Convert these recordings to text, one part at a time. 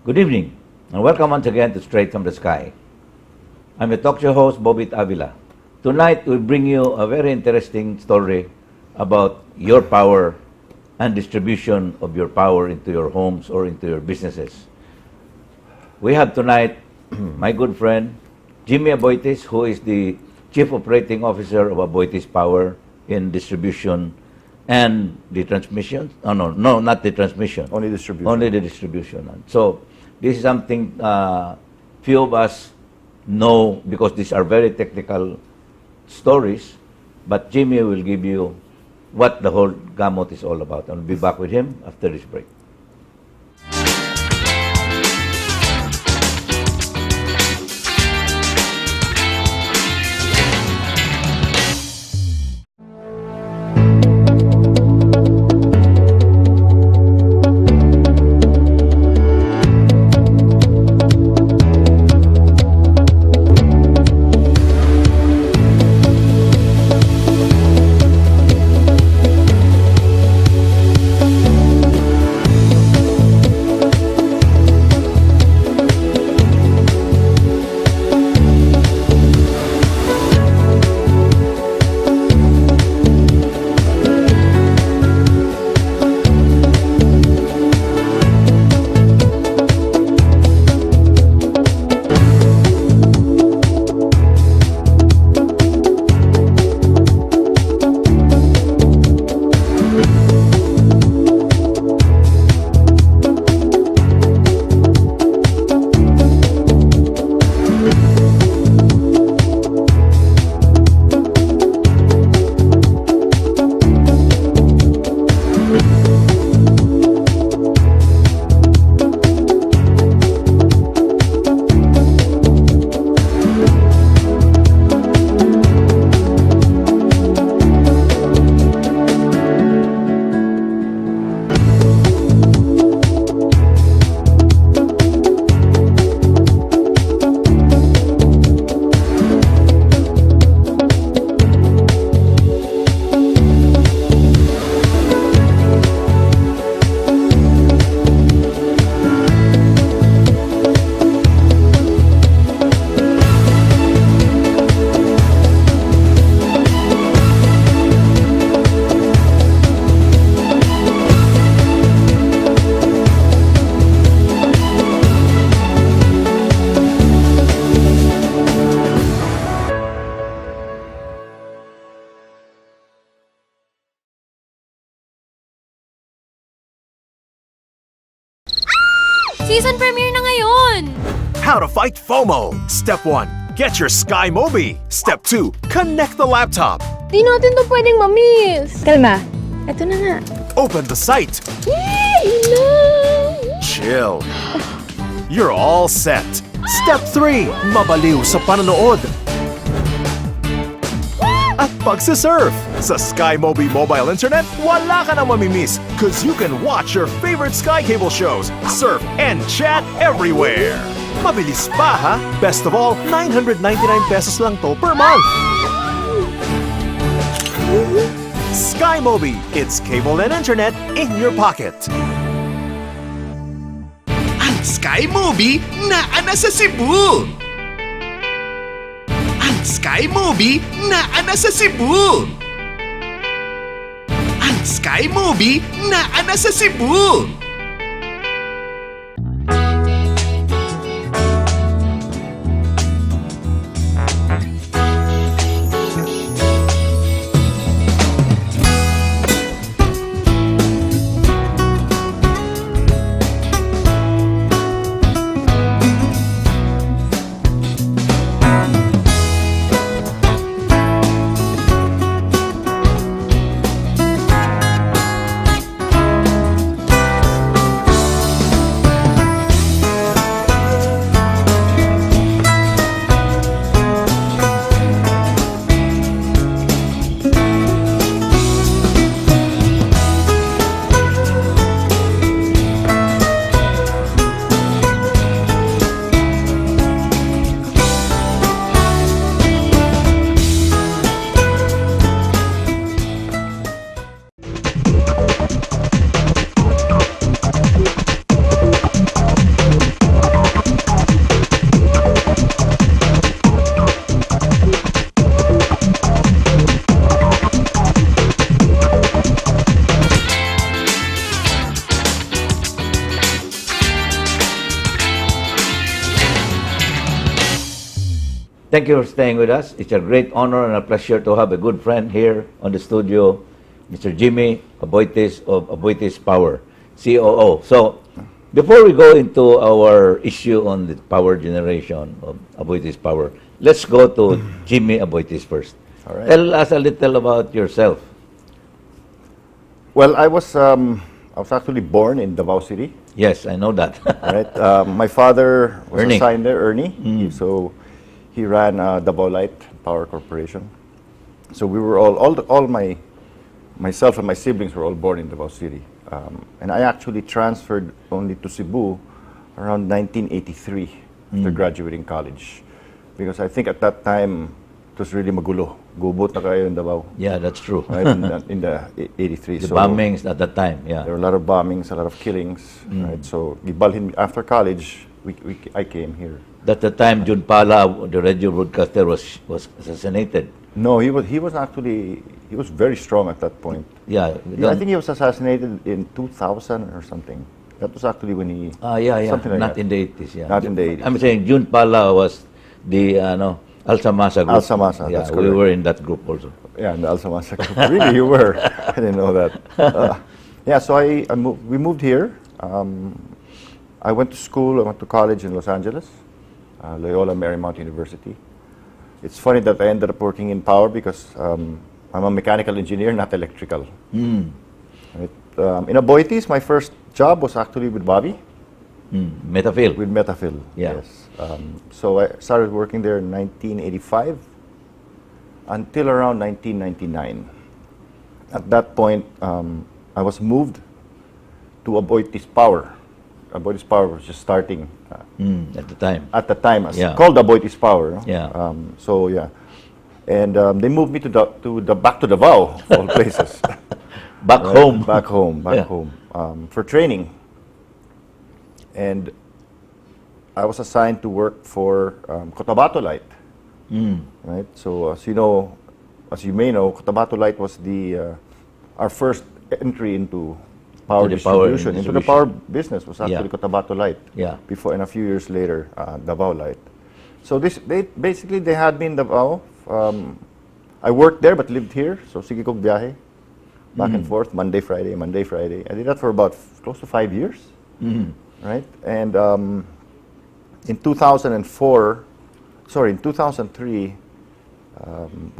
Good evening, and welcome once again to Straight from the Sky. I'm a talk show host, Bobit Avila. Tonight, we bring you a very interesting story about your power and distribution of your power into your homes or into your businesses. We have tonight my good friend, Jimmy Aboitiz, who is the Chief Operating Officer of Aboitiz Power in distribution and the transmission. No, not the transmission. Only distribution. Only the distribution. So this is something few of us know because these are very technical stories, but Jimmy will give you what the whole gamut is all about. I'll be back with him after this break. Season premiere na ngayon! How to fight FOMO. Step 1. Get your Sky Mobi. Step 2. Connect the laptop. Di natin to pwedeng mamiss! Kalma, eto na nga. Open the site. Yay! Chill. You're all set. Step 3. Mabaliw sa panonood. At pagsisurf. Sa Sky Mobi Mobile Internet, wala ka na mamimiss because you can watch your favorite Sky Cable shows, surf, and chat everywhere. Mabilis pa ha? Best of all, 999 pesos lang to per month. Sky Mobi, it's cable and internet in your pocket. Ang Sky Mobi naana sa Cebu! Ang Sky Mobi naana sa Cebu! Ang Sky Mobi naana sa Cebu! thank you for staying with us. It's a great honor and a pleasure to have a good friend here on the studio, Mr. Jimmy Aboitiz of Aboitiz Power, COO. So, before we go into our issue on the power generation of Aboitiz Power, let's go to Jimmy Aboitiz first. All right. Tell us a little about yourself. Well, I was actually born in Davao City. Yes, I know that. Right. My father was Ernie. assigned there, Ernie. So he ran Davao Light Power Corporation. So we were myself and my siblings were all born in Davao City. And I actually transferred only to Cebu around 1983 after graduating college, because I think at that time it was really magulo. Gubot na kayo in Davao. Yeah, that's true. Right, in the 83. The bombings at that time, yeah. There were a lot of bombings, a lot of killings. Right, so gibalhin after college, I came here. At the time, Jun Pala, the radio broadcaster, was assassinated. No, he was actually very strong at that point. Yeah, I think he was assassinated in 2000 or something. That was actually when he. Yeah. Something like Not that. in the 80s, yeah. Not in the 80s. I'm saying Jun Pala was the Alsamasa group. Alsamasa, yeah, that's we correct. were in that group also. Yeah, in the Alsamasa group. Really, you were. I didn't know that. Yeah, so we moved here. I went to school. I went to college in Los Angeles, Loyola Marymount University. It's funny that I ended up working in power because I'm a mechanical engineer, not electrical. Right? In Aboitiz, my first job was actually with Bobby. Metafil. With Metafil, Yeah. yes. So I started working there in 1985 until around 1999. At that point, I was moved to Aboitiz Power. Aboitiz Power was just starting At the time. at the time, as Yeah. called Aboitiz Power. No? Yeah. So yeah, and they moved me back to Davao, of all places. Back Right? home. Back Yeah. home, for training. And I was assigned to work for Cotabato Light. Right. So as you may know, Cotabato Light was our first entry into power To the power distribution. Into the distribution. power business was actually Yeah. Cotabato Light. Yeah. Before, and a few years later, Davao Light. So they had me in Davao. I worked there but lived here. So sige kong biyahe. Back and forth, Monday, Friday, Monday, Friday. I did that for about close to 5 years. Right? And in 2003,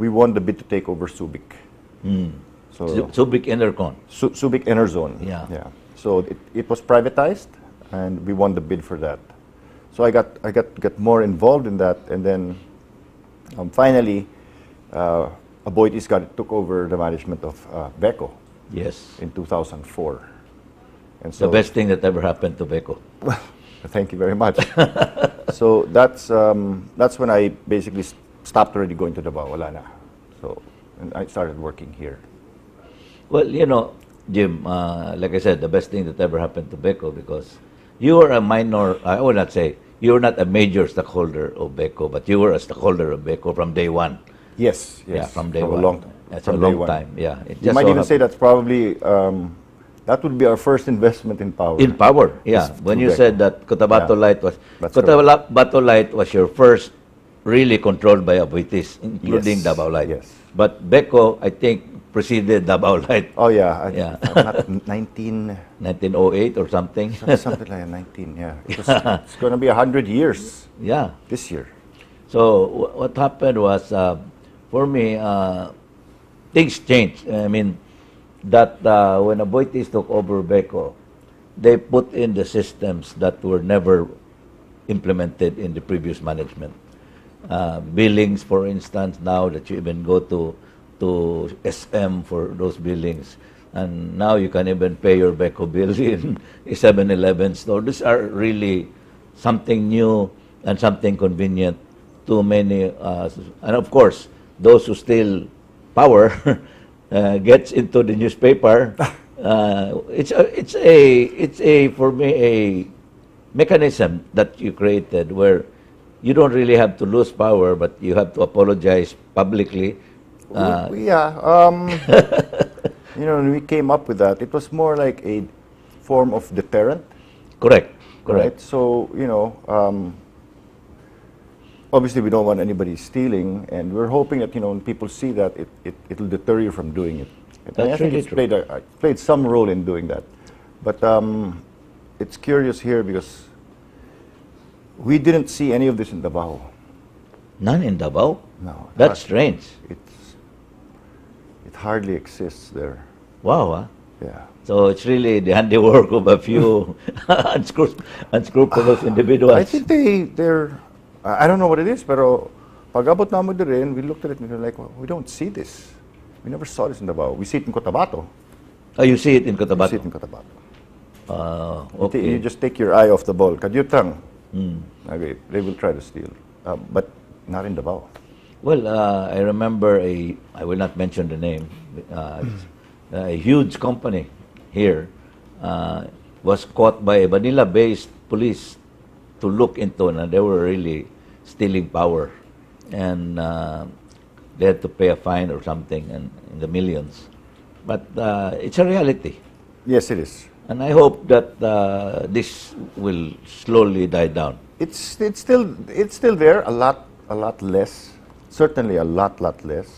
we won the bid to take over Subic. So Subic Enercon. Subic Enerzone. Yeah. Yeah. So it was privatized, and we won the bid for that. So I got more involved in that, and then finally, Aboitiz took over the management of Beco Yes. in 2004. And The best thing that ever happened to Beco. Thank you very much. So that's when I basically stopped already going to Davao. Wala na. So and I started working here. Well, Jim, like I said, the best thing that ever happened to Beco, because you were a minor, I would not say, you were not a major stockholder of Beco, but you were a stockholder of Beco from day one. Yes. Yeah, from day a one. long, That's from a day long one. time, yeah. It You just might so even say happened- that's probably that would be our first investment in power. In power, yeah. Yes, When through you Beco. said that Cotabato Yeah. Light was, That's Cotabato Light was your first really controlled by Aboitiz, including Yes, Davao Light. yes. But Beco, I think, preceded Davao Light, Oh yeah, Yeah. Not 19, 1908 or something. something like 19. Yeah, it's going to be 100 years Yeah. this year. So what happened was, for me, things changed. I mean, that when Aboitiz took over Beco, they put in the systems that were never implemented in the previous management. Billings, for instance, now that you even go to SM for those billings, and now you can even pay your Beco bill in a 7-Eleven store. These are really something new and something convenient to many, and of course, those who steal power gets into the newspaper. It's a for me a mechanism that you created where you don't really have to lose power, but you have to apologize publicly. When we came up with that, it was more like a form of deterrent. Correct. Right? So, obviously we don't want anybody stealing, and we're hoping that, when people see that, it'll deter you from doing it. And That's I think really it's true. played some role in doing that. But it's curious here because we didn't see any of this in Davao. None in Davao? No. That's strange. It hardly exists there. Wow, huh? Yeah. So it's really the handiwork of a few unscrupulous individuals. I think they're, I don't know what it is, pero pag abot namin din, we looked at it and we're like, well, we don't see this. We never saw this in Davao. We see it in Cotabato. Oh, you see it in We see Cotabato? it in Cotabato. Okay. You just take your eye off the ball. Kadyutang. Okay, they will try to steal. But not in Davao. Well, I remember I will not mention the name, a huge company here was caught by a Manila-based police to look into, and they were really stealing power. And they had to pay a fine or something in the millions. But it's a reality. Yes, it is. And I hope that this will slowly die down. It's still there, a lot less. Certainly a lot less.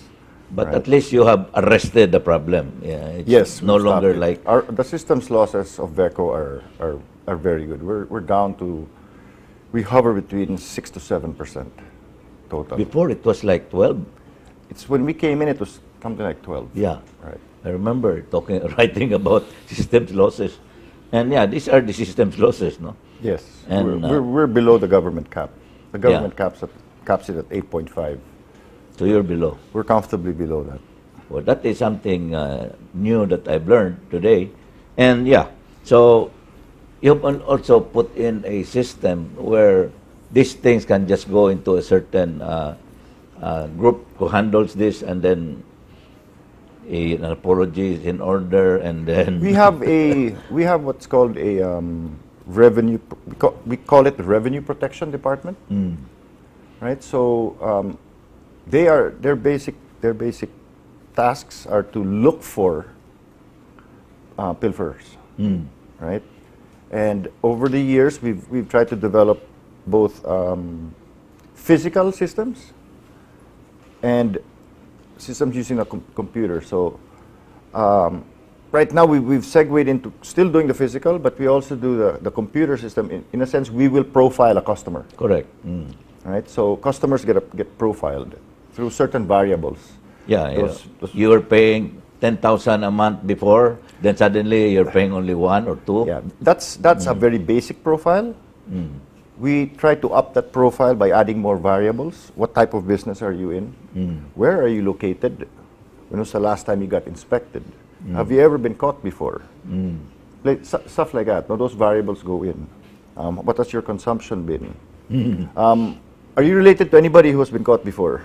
But Right. at least you have arrested the problem. Yeah, it's Yes, no we've stopped longer it. like the systems losses of VECO are very good. We're down to, we hover between 6 to 7% total. before. It was like 12. It's when we came in, it was something like 12. Yeah, Right. I remember writing about systems losses, and yeah, these are the systems losses, no? Yes. And, we're below the government cap. The government caps it at 8.5. So you're below. We're comfortably below that. Well, that is something new that I've learned today, and yeah, so you can also put in a system where these things can just go into a certain group who handles this, and then an apology is in order, and then We have what's called a revenue. We call it the Revenue Protection Department. Right. So their basic tasks are to look for pilferers. Right. And over the years, we've tried to develop both physical systems and systems using a computer. So right now we've segued into still doing the physical, but we also do the computer system. In a sense, we will profile a customer. correct. Right. So customers get profiled through certain variables. Yeah, Those- you were paying 10,000 a month before, then suddenly you're paying only 1 or 2. Yeah, that's a very basic profile. We try to up that profile by adding more variables. What type of business are you in? Where are you located? When was the last time you got inspected? Have you ever been caught before? Stuff like that. Now, those variables go in. What has your consumption been? Are you related to anybody who has been caught before?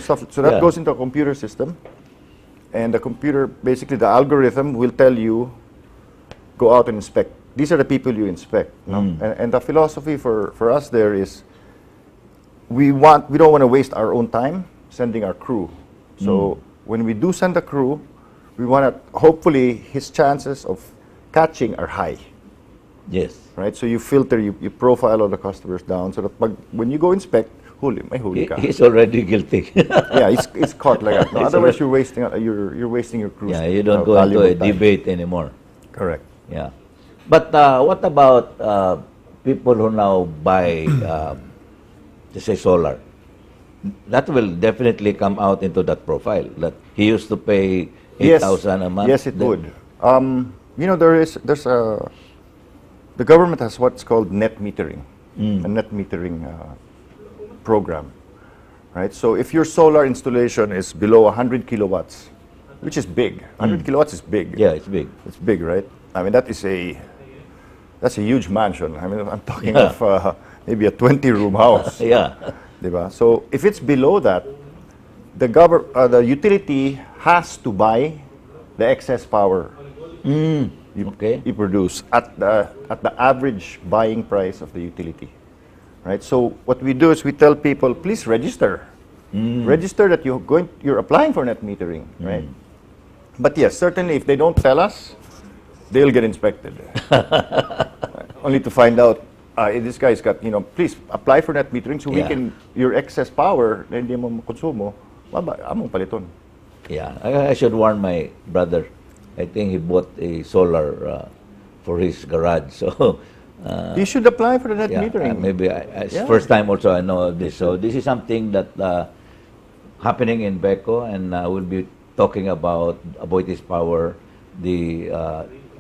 Stuff. So that Yeah. goes into a computer system. And the computer, basically the algorithm will tell you, go out and inspect. These are the people you inspect. And the philosophy for us there is, we don't want to waste our own time sending our crew. So when we do send a crew, we want to, hopefully his chances of catching are high. Yes. Right? So you filter, you profile all the customers down so that when you go inspect, may huli ka. He's already guilty. Yeah, it's caught like that. No, It's otherwise, already- you're wasting your crew's Yeah, you don't go into valuable a time. debate anymore. Correct. Yeah. But what about people who now buy, let's say, solar? That will definitely come out into that profile. That he used to pay 8,000 a month. Yes, it then- would. The government has what's called net metering, a net metering program, right? So if your solar installation is below 100 kilowatts, which is big, 100 kilowatts is big. Yeah, it's big. It's big, right? I mean, that's a huge mansion. I mean, I'm talking Yeah. of maybe a 20-room house. Yeah. Diba? So if it's below that, the utility has to buy the excess power Okay. you produce at the average buying price of the utility, right? So what we do is we tell people, please register. Register that you're applying for net metering, right? But yes, certainly if they don't tell us, they'll get inspected. Only to find out This guy's got, please apply for net metering so we Yeah. can, your excess power na hindi mo konsumo, among paliton. Yeah, I should warn my brother. I think he bought a solar for his garage. So You should apply for the net yeah, metering. maybe Yeah. first time also I know of this. So this is something that happening in Beco, and we'll be talking about Aboitiz Power, the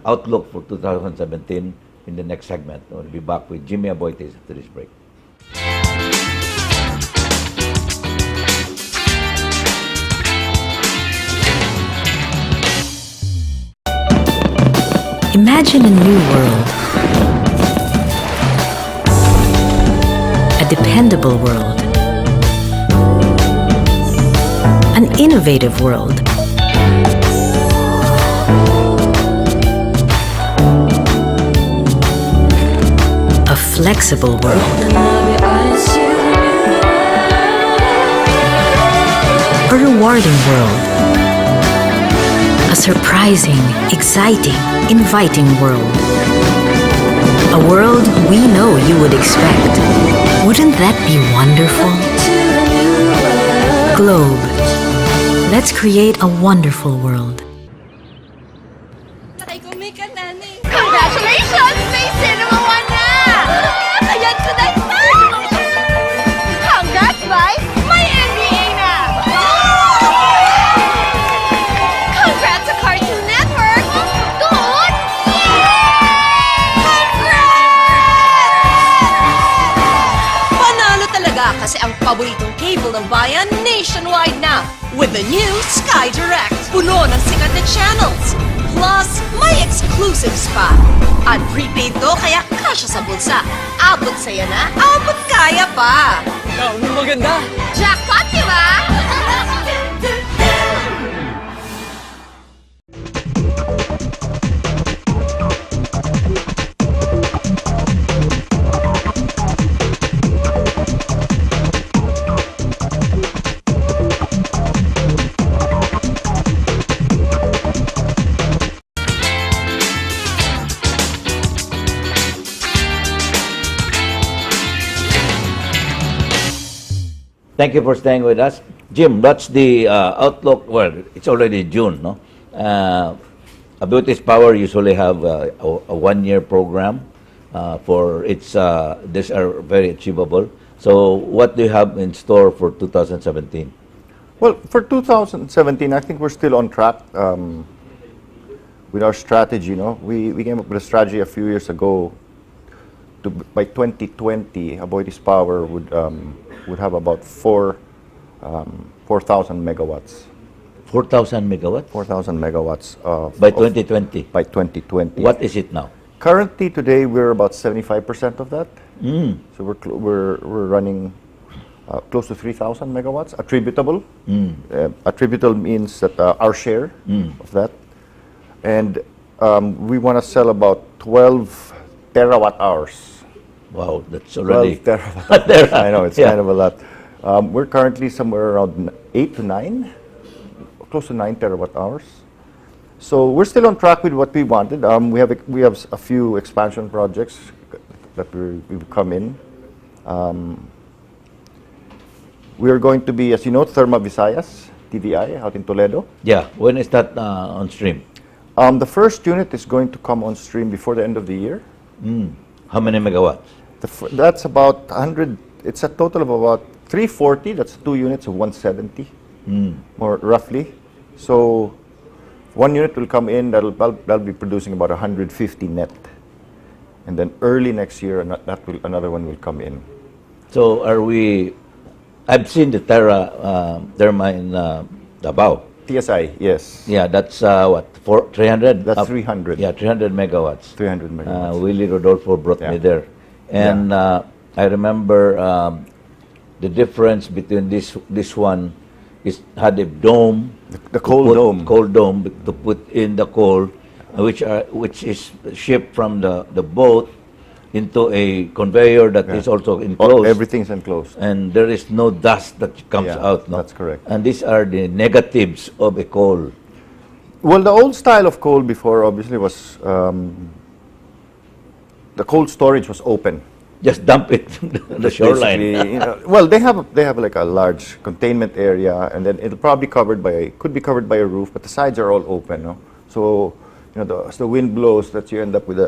outlook for 2017 in the next segment. We'll be back with Jimmy Aboitiz after this break. Imagine a new world. A dependable world. An innovative world. A flexible world. A rewarding world. A surprising, exciting, inviting world. A world we know you would expect. Wouldn't that be wonderful? Globe. Let's create a wonderful world. Congratulations! May Cinema 1 na! Ayan ko na ito! Congrats, Bay! May NBA na! Congrats sa Cartoon Network! Dude! Panalo talaga kasi ang paboritong cable ng bayan nationwide na with the new Sky Direct. Puno ng sikat na channels. Plus, may exclusives pa. At prepaid to kaya kasya sa bulsa. Abot saya na, abot kaya pa. Jackpot, di ba? Thank you for staying with us. Jim, that's the outlook. Well, it's already June, no? Aboitiz Power usually have a one-year program for its, these are very achievable. So what do you have in store for 2017? Well, for 2017, I think we're still on track with our strategy. We came up with a strategy a few years ago. By 2020, Aboitiz Power would have about 4,000 megawatts. 4,000 megawatts? 4,000 megawatts By 2020? By 2020. What is it now? Currently, today, we're about 75% of that. So we're running close to 3,000 megawatts, attributable. Attributable means that our share of that. And we want to sell about 12 terawatt hours. Wow, that's already 12 terawatt. I know, it's kind of a lot. We're currently somewhere around 8 to 9, close to 9 terawatt hours. So we're still on track with what we wanted. We have a few expansion projects that we've come in. We are going to be, as you know, Therma Visayas, TVI, out in Toledo. Yeah, when is that on stream? The first unit is going to come on stream before the end of the year. How many megawatts? That's about 100, it's a total of about 340, that's 2 units of 170, more roughly. So one unit will come in, that'll be producing about 150 net. And then early next year, another one will come in. So I've seen the Therma in Davao. TSI, yes. Yeah, that's what, 300? That's 300. Yeah, 300 megawatts. 300 megawatts. Willie Rodolfo brought me Yeah. there. And I remember the difference between this one had a dome. The coal dome. Coal dome to put in the coal, which is shipped from the boat into a conveyor that is also enclosed. Everything's enclosed. And there is no dust that comes Yeah, out. No? that's correct. And these are the negatives of a coal. Well, the old style of coal before obviously was the cold storage was open. just dump it on the shoreline. Basically, well, they have like a large containment area, and then it'll probably could be covered by a roof, but the sides are all open, no? So as the wind blows, that you end up with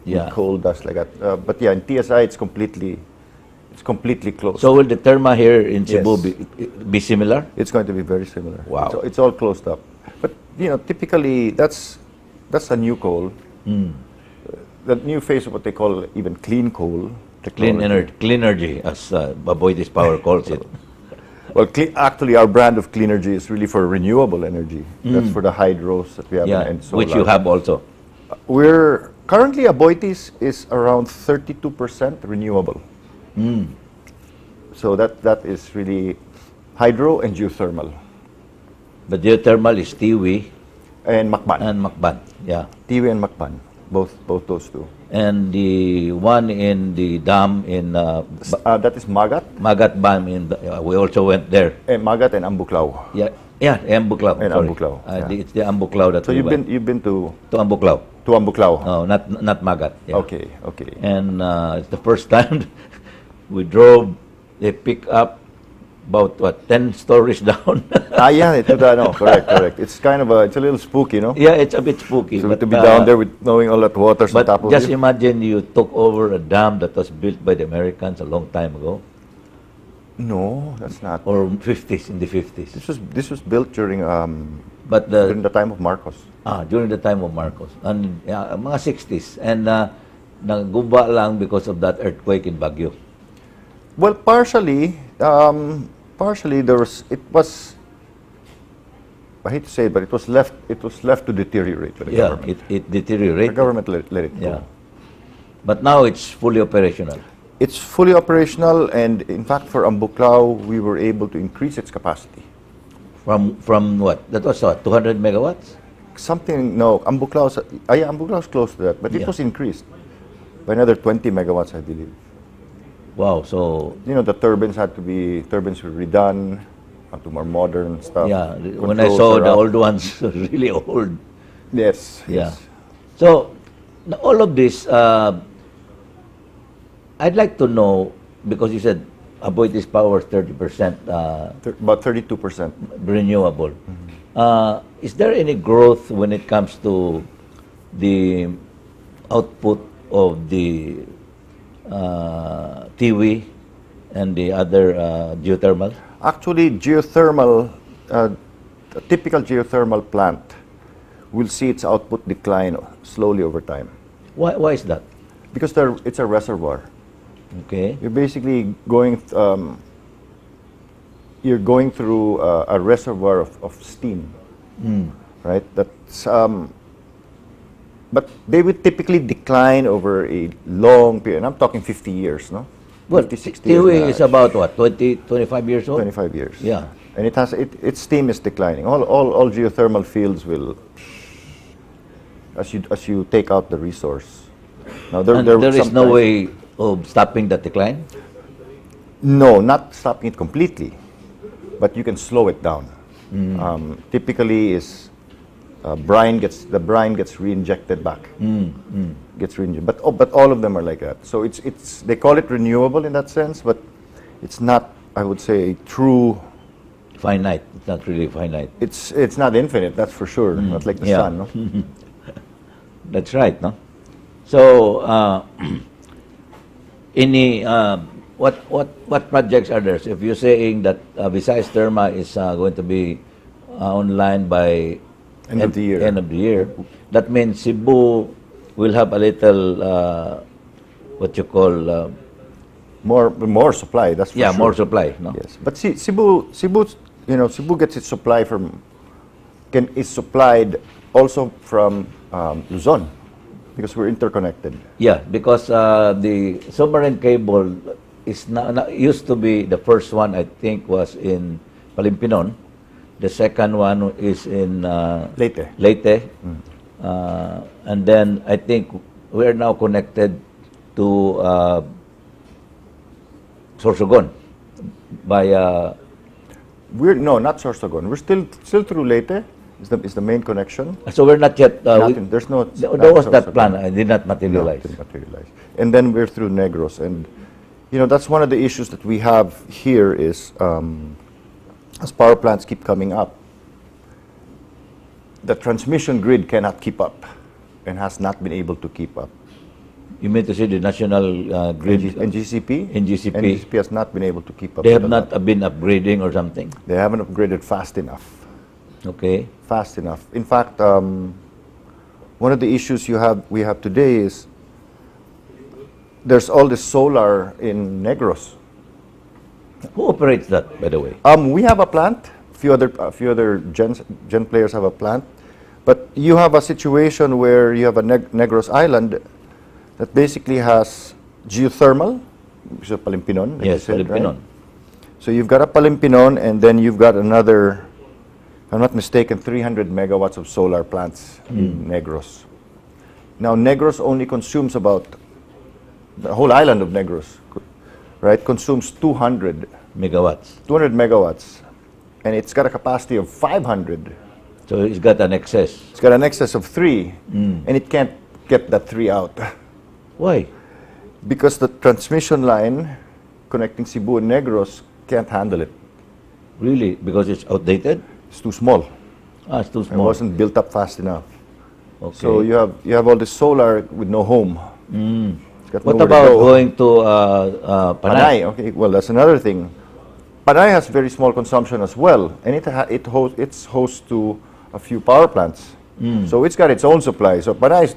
with coal dust like that. But yeah, in TSI it's completely closed. So will the therma here in Yes. Cebu be similar? It's going to be very similar. Wow. So it's all closed up. But typically that's a new coal. The new phase of what they call even clean coal. Clean technology. energy, as Aboitiz Power calls it. Well, actually, our brand of clean energy is really for renewable energy. That's for the hydros that we have Yeah, and solar. which you have also. We're currently Aboitiz is around 32% renewable. So that is really hydro and geothermal The geothermal is Tiwi and Macban. and Macban. Yeah. Tiwi and Macban, both those two. And the one in the dam in That is Magat, Magat Dam we also went there. Magat and Ambuklaw. Yeah, Ambuklaw. And sorry. Ambuklaw, yeah. It's the Ambuklaw that So we went. you've been to To Ambuklaw. No, not Magat. Yeah. Okay. And it's the first time we drove. They pick up about 10 stories down. Yeah, correct. It's kind of it's a little spooky, no? Yeah, it's a bit spooky. So but, to be down there with knowing all that water's on But top of just you. imagine you took over a dam that was built by the Americans a long time ago, No, that's not. or 50s, in the 50s. This was built during But during the time of Marcos. during the time of Marcos, and mga 60s, and naguba lang because of that earthquake in Baguio. Well, partially there was. It was. I hate to say it, but it was left to deteriorate by the Yeah, government. it The deteriorated. government let it go. Yeah, but now it's fully operational. It's fully operational, and in fact, for Ambuklaw, we were able to increase its capacity. From what? That was what? 200 megawatts? Ambuklaw's close to that, but it Yeah. was increased by another 20 megawatts, I believe. Wow. So The turbines were redone to more modern stuff. yeah, when I Controls saw are the up. old ones, really old. Yes. Yeah. yes. So all of this, I'd like to know, because you said Aboitiz Power 30% About 32%. renewable. Is there any growth when it comes to the output of the Tiwi and the other geothermal? Actually, a typical geothermal plant will see its output decline slowly over time Why is that? because it's a reservoir. Okay. You're basically going through a reservoir of steam, right? That's but they would typically decline over a long period. And I'm talking 50 years, no? Well, 50, 60 years Tiwi na- is about what, 25 years old? 25 years. Yeah. And its steam is declining. All geothermal fields will, as you take out the resource. Now And there is no way of stopping that decline? No, not stopping it completely, but you can slow it down. Typically, the brine gets re-injected back. Gets re-injected, but all of them are like that. So they call it renewable in that sense, but it's not. I would say a true. Finite. It's not really finite. It's not infinite, that's for sure. Not like the Yeah. sun, no? That's right, no? So, what projects are there? So if you're saying that besides Therma is going to be online by End of the year. end of the year, that means Cebu will have a little what you call More supply. That's for sure. more supply, no? Yes, but see, Cebu gets its supply is supplied also from Luzon because we're interconnected. Yeah, because the submarine cable is used to be the first one. I think was in Palimpinon. The second one is in Leyte. And then I think we are now connected to Sorsogon by not Sorsogon. We're still through Leyte. Is the main connection. so we're not yet. Nothing. There's no. There was that Sorsogon. plan. I did not No, materialize. didn't materialize. And then we're through Negros, and that's one of the issues that we have here is as power plants keep coming up, the transmission grid cannot keep up and has not been able to keep up. You mean to say the national grid? NGCP? NGCP. NGCP has not been able to keep up. They have with not that. been upgrading or something? They haven't upgraded fast enough. Okay. Fast enough. In fact, one of the issues we have today is there's all this solar in Negros. Who operates that, by the way? We have a plant. A few other gen players have a plant. But you have a situation where you have a Negros Island that basically has geothermal, which is Palimpinon. Like Yes, you said, Palimpinon. right? So you've got a Palimpinon, and then you've got another, if I'm not mistaken, 300 megawatts of solar plants in Negros. Now, Negros only consumes about, the whole island of Negros, right, consumes 200 Megawatts. megawatts, and it's got a capacity of 500. So it's got an excess. It's got an excess of 3, and it can't get that 3 out. Why? Because the transmission line connecting Cebu and Negros can't handle it. Really? Because it's outdated? It's too small. Ah, it's too It small. wasn't built up fast enough. Okay. So you have all this solar with no home. It's got What nowhere to about go. going to Panay? Panay? Okay, well, that's another thing. Panay has very small consumption as well, and it's host to a few power plants. So it's got its own supply. So Panay,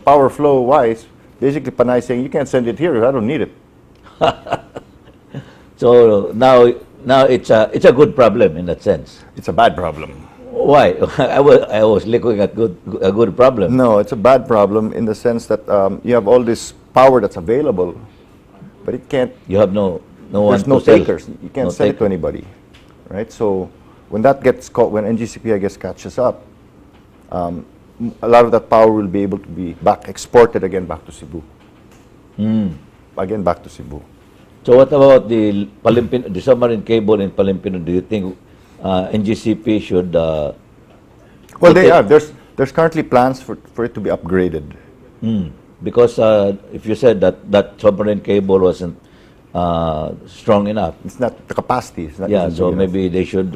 power flow wise, basically Panay is saying you can't send it here. I don't need it. So now it's a good problem in that sense. It's a bad problem. Why? I was looking at a good problem. No, it's a bad problem in the sense that you have all this power that's available, but it can't. You have no one There's no to sell. takers. You can't No sell it taker. to anybody, right? So when that gets caught, when NGCP I guess catches up, a lot of that power will be able to be exported again back to Cebu. Again back to Cebu. So what about the submarine cable in Palimpino? Do you think NGCP should? Well, put they it- are. There's currently plans for it to be upgraded. Because if you said that submarine cable wasn't strong enough, It's not the capacity. It's not yeah. even So big enough. maybe they should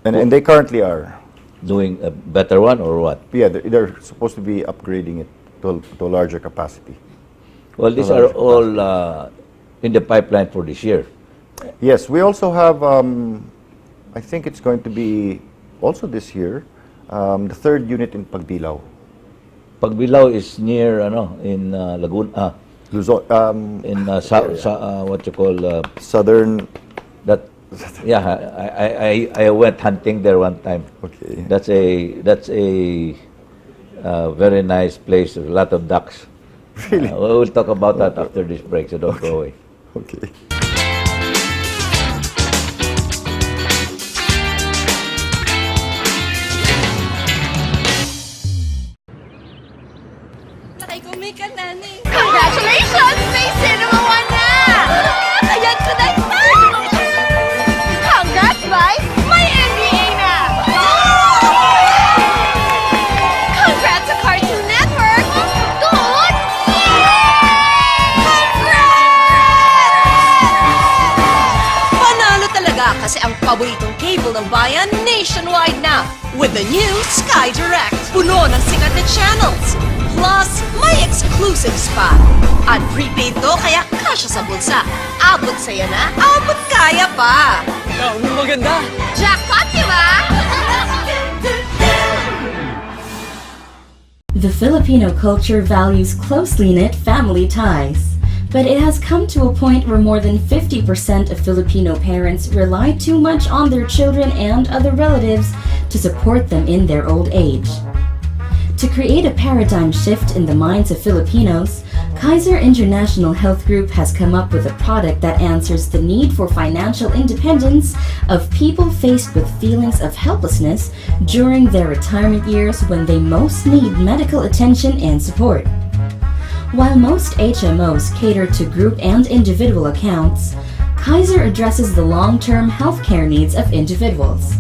and they currently are. doing a better one or what? Yeah, they're supposed to be upgrading it to a larger capacity. Well, these are all in the pipeline for this year. Yes, we also have, I think it's going to be also this year, the third unit in Pagdilaw. Pagbilao is near in Laguna, Luzon, in what you call southern, that. Yeah, I went hunting there one time. okay. That's a very nice place. There's a lot of ducks. Really? We'll talk about that after this break, so don't go away. Okay. Nakikumikan na ni. Congratulations! May cinema one na! Ayan ko na ito! Congrats, Mai! May NBA na! Congrats sa Cartoon Network! Good! Congrats! Panalo talaga kasi ang paboritong cable ng bayan nationwide na with the new Sky Direct. Puno ng sikat na channels. Plus, may exclusives pa. At prepaid to kaya kasya sa bulsa. Abot sa'yo na, abot kaya pa. Maganda! Jackpot, di ba? The Filipino culture values closely knit family ties, but it has come to a point where more than 50% of Filipino parents rely too much on their children and other relatives to support them in their old age. To create a paradigm shift in the minds of Filipinos, Kaiser International Health Group has come up with a product that answers the need for financial independence of people faced with feelings of helplessness during their retirement years when they most need medical attention and support. While most HMOs cater to group and individual accounts, Kaiser addresses the long-term healthcare needs of individuals.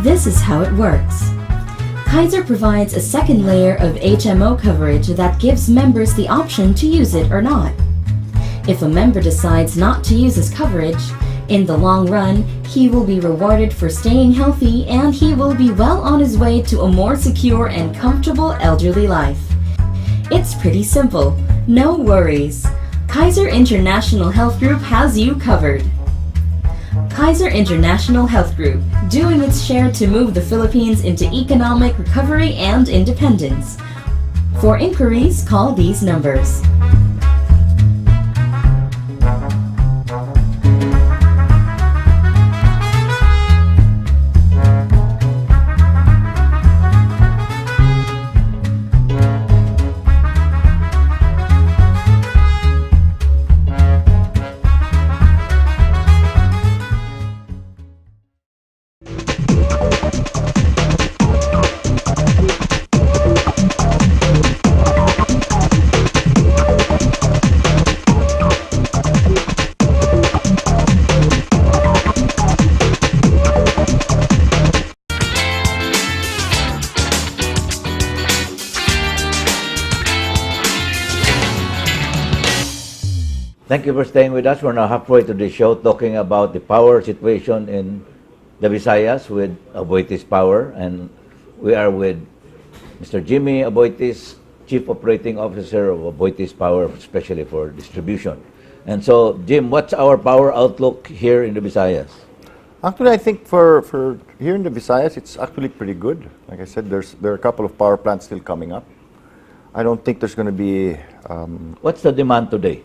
This is how it works. Kaiser provides a second layer of HMO coverage that gives members the option to use it or not. If a member decides not to use his coverage, in the long run, he will be rewarded for staying healthy and he will be well on his way to a more secure and comfortable elderly life. It's pretty simple. No worries. Kaiser International Health Group has you covered. Kaiser International Health Group, doing its share to move the Philippines into economic recovery and independence. For inquiries, call these numbers. Thank you for staying with us. We're now halfway to the show talking about the power situation in the Visayas with Aboitiz Power. And we are with Mr. Jimmy Aboitiz, Chief Operating Officer of Aboitiz Power, especially for distribution. And so, Jim, what's our power outlook here in the Visayas? Actually, I think for here in the Visayas, it's actually pretty good. Like I said, there are a couple of power plants still coming up. I don't think there's going to be... What's the demand today?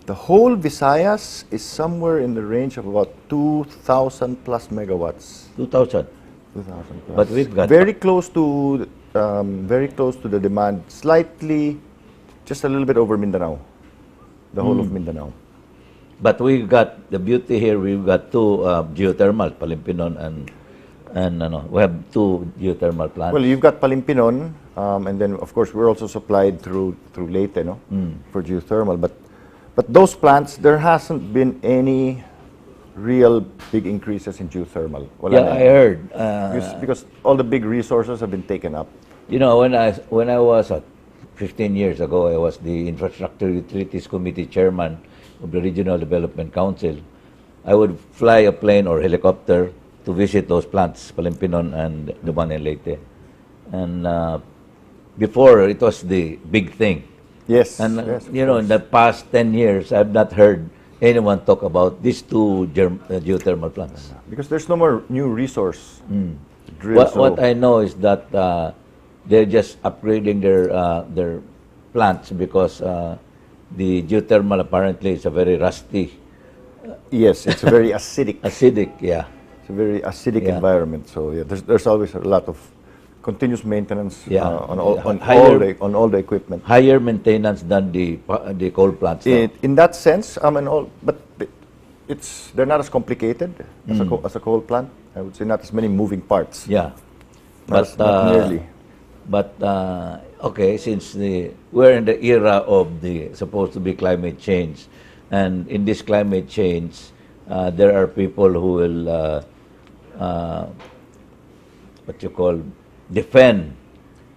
The whole Visayas is somewhere in the range of about 2,000 plus megawatts. 2,000. 2,000 plus. But we've got... very close to the demand, slightly, just a little bit over Mindanao, the whole of Mindanao. But we've got the beauty here. We've got two geothermal, Palimpinon and we have two geothermal plants. Well, you've got Palimpinon, and then of course we're also supplied through Leyte, no, for geothermal. But those plants, there hasn't been any real big increases in geothermal. Well, yeah, I heard. Because all the big resources have been taken up. You know, when I was 15 years ago, I was the Infrastructure Utilities Committee Chairman of the Regional Development Council. I would fly a plane or helicopter to visit those plants, Palimpinon and the one in Leyte. And before, it was the big thing. Yes. And yes, you know, in the past 10 years, I've not heard anyone talk about these two geothermal plants. Because there's no more new resource. Drill, What I know is that they're just upgrading their plants because the geothermal apparently is a very rusty. Yes, it's a very acidic. Acidic, yeah. It's a very acidic environment. So yeah, there's always a lot of continuous maintenance on all the equipment. Higher maintenance than the coal plants. In that sense, but they're not as complicated as a coal plant. I would say not as many moving parts. Yeah, not nearly. But okay, since we're in the era of the supposed to be climate change, and in this climate change, there are people who will defend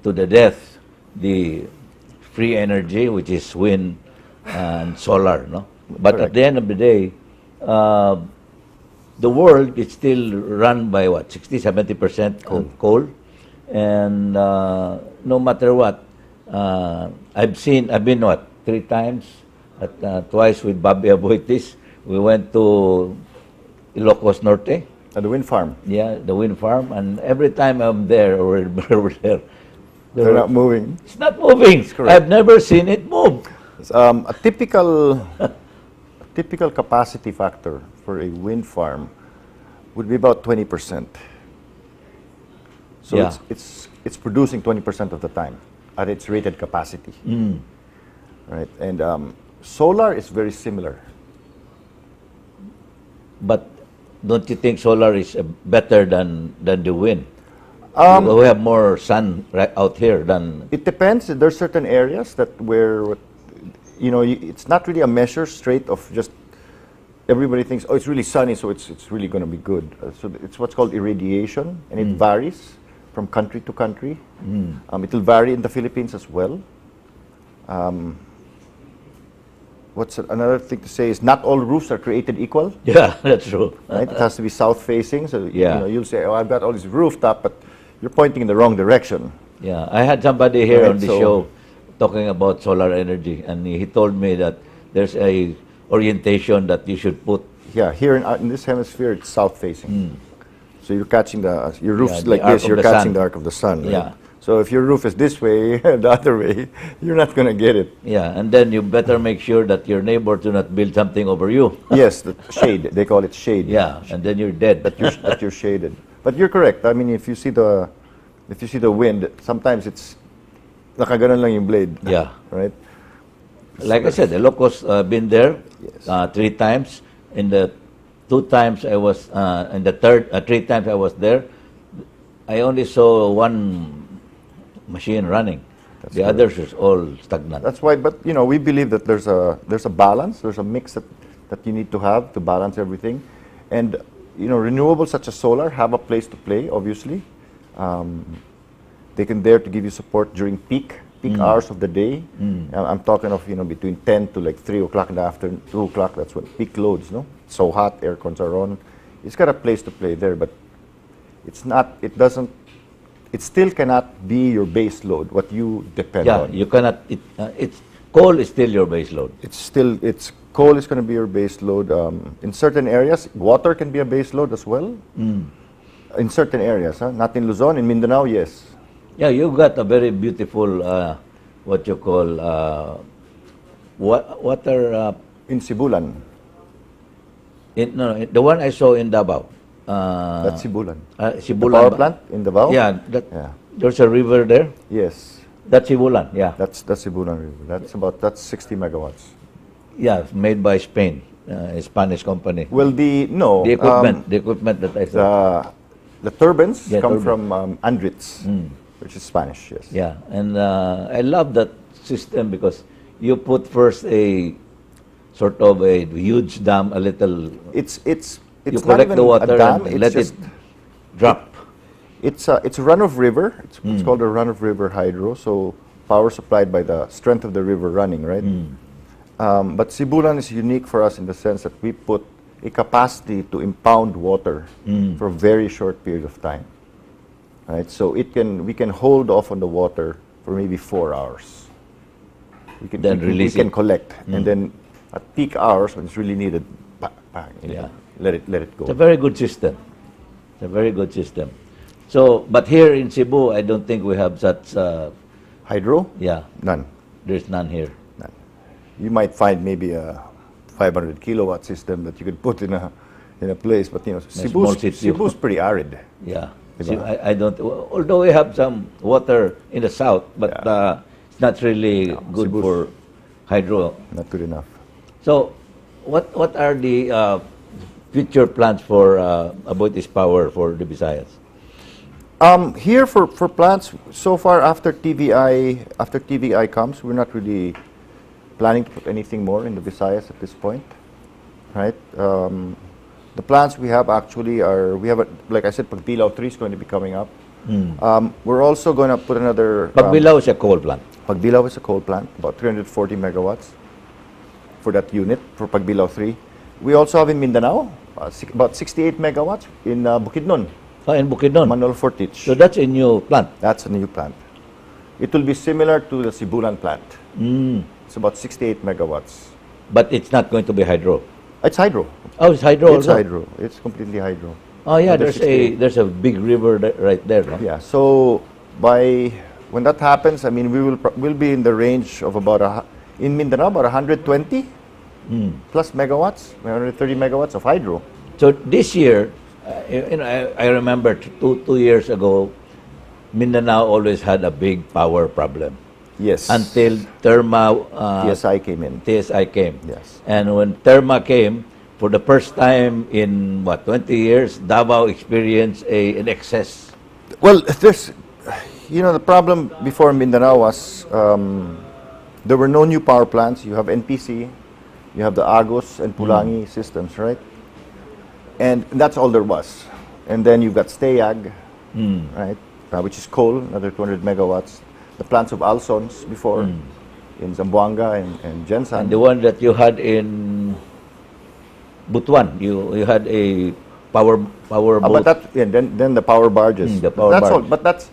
to the death the free energy, which is wind and solar, no? But at the end of the day, the world is still run by 60-70% coal, and no matter what, I've been 3 times, twice with Bobby Aboitiz. We went to Ilocos Norte. At the wind farm. Yeah, the wind farm, and every time I'm there or we're there, they're not moving. It's not moving. I've never seen it move. A typical capacity factor for a wind farm would be about 20%. So it's producing 20% of the time at its rated capacity. Right, and solar is very similar. But don't you think solar is better than the wind? We have more sun out here than... It depends. There's certain areas where, it's not really a measure straight of just everybody thinks, oh, it's really sunny, so it's really going to be good. So it's what's called irradiation, and it varies from country to country. It will vary in the Philippines as well. another thing to say is not all roofs are created equal. Yeah, that's true. Right? It has to be south facing. So Yeah. you'll say, "Oh, I've got all this rooftop," but you're pointing in the wrong direction. Yeah, I had somebody here Right, on the so- show talking about solar energy, and he told me that there's a orientation that you should put. Yeah, here in this hemisphere, it's south facing. So you're catching your roof's the like arc this. of You're the catching sun. the arc of the sun. Right? Yeah. So if your roof is this way, the other way, you're not gonna get it. Yeah, and then you better make sure that your neighbor do not build something over you. Yes, the shade. They call it shade. Yeah, and then you're dead. That you're shaded. But you're correct. I mean, if you see the wind, sometimes it's nakaganon lang yung blade. Yeah. Right. Like I said, the locust been there Yes. 3 times. In the 2 times I was, in the 3 times I was there, I only saw one machine running. The others is all stagnant. That's why. But we believe that there's a balance. There's a mix that you need to have to balance everything, and renewables such as solar have a place to play. Obviously, they can dare to give you support during peak hours of the day. I'm talking of between 10 to like 3 o'clock in the afternoon, 2 o'clock. That's when peak loads. No, so hot, air cons are on. It's got a place to play there, but it's not. It doesn't. It still cannot be your base load. What you depend Yeah, on. you cannot. Coal is still your base load. It's coal is going to be your base load. In certain areas, water can be a base load as well. In certain areas, not in Luzon, in Mindanao, yes. Yeah, you got a very beautiful what you call water. In Sibulan, No, the one I saw in Davao. that's Sibulan. Sibulan. The power plant in Davao. Yeah, Yeah. there's a river there. Yes, That's Sibulan. Yeah, that's Sibulan River. That's 60 megawatts. yeah, made by Spain, a Spanish company. Well, the equipment that I saw. the turbines Yeah, come turbine. from Andritz, which is Spanish. Yes. Yeah, and I love that system because you put first a sort of a huge dam, a little. It's You not collect even the water a dam. and It's let just it drop. It's a run of river. It's called a run of river hydro. So power supplied by the strength of the river running, right? But Sibulan is unique for us in the sense that we put a capacity to impound water for a very short period of time, right? So we can hold off on the water for maybe 4 hours. Then release we can it. collect, and then at peak hours when it's really needed, Yeah. let it go. It's a very good system. It's a very good system. So, but here in Cebu, I don't think we have such. Hydro? Yeah, None. there's none here. None. You might find maybe a 500 kilowatt system that you could put in a place, but small city. Cebu's pretty arid. Yeah. Diba? So I don't. Although we have some water in the south, but it's not really good Cebu's for hydro. Not good enough. So, what are the future plans for Aboitiz Power for the Visayas? Here for plants, so far after TVI comes, we're not really planning to put anything more in the Visayas at this point, right? The plants we have actually like I said, Pagbilao 3 is going to be coming up. We're also going to put another. Pagbilao is a coal plant. Pagbilao is a coal plant, about 340 megawatts for that unit for Pagbilao 3. We also have in Mindanao about 68 megawatts in Bukidnon. In Bukidnon. Manol Fortich. So that's a new plant. That's a new plant. It will be similar to the Sibulan plant. It's about 68 megawatts. But it's not going to be hydro. It's hydro. Oh, it's hydro It's also? hydro. It's completely hydro. Oh yeah, Another 68. there's a big river right there, no? Yeah. So when that happens, I mean, we'll be in the range of in Mindanao about 120 plus megawatts, 130 megawatts of hydro. So this year, I remember two years ago, Mindanao always had a big power problem Yes. until Terma TSI came in. TSI came. Yes. And when Terma came, for the first time in 20 years, Davao experienced an excess. Well, the problem before Mindanao was there were no new power plants. You have NPC, you have the Agos and Pulangi systems, right? And that's all there was. And then you've got Stayag, right, which is coal, another 200 megawatts. The plants of Alsons before. in Zamboanga and Jensan. And the one that you had in Butuan, you had a power boat. But that, yeah, then the power barges. The power that's all. barge. But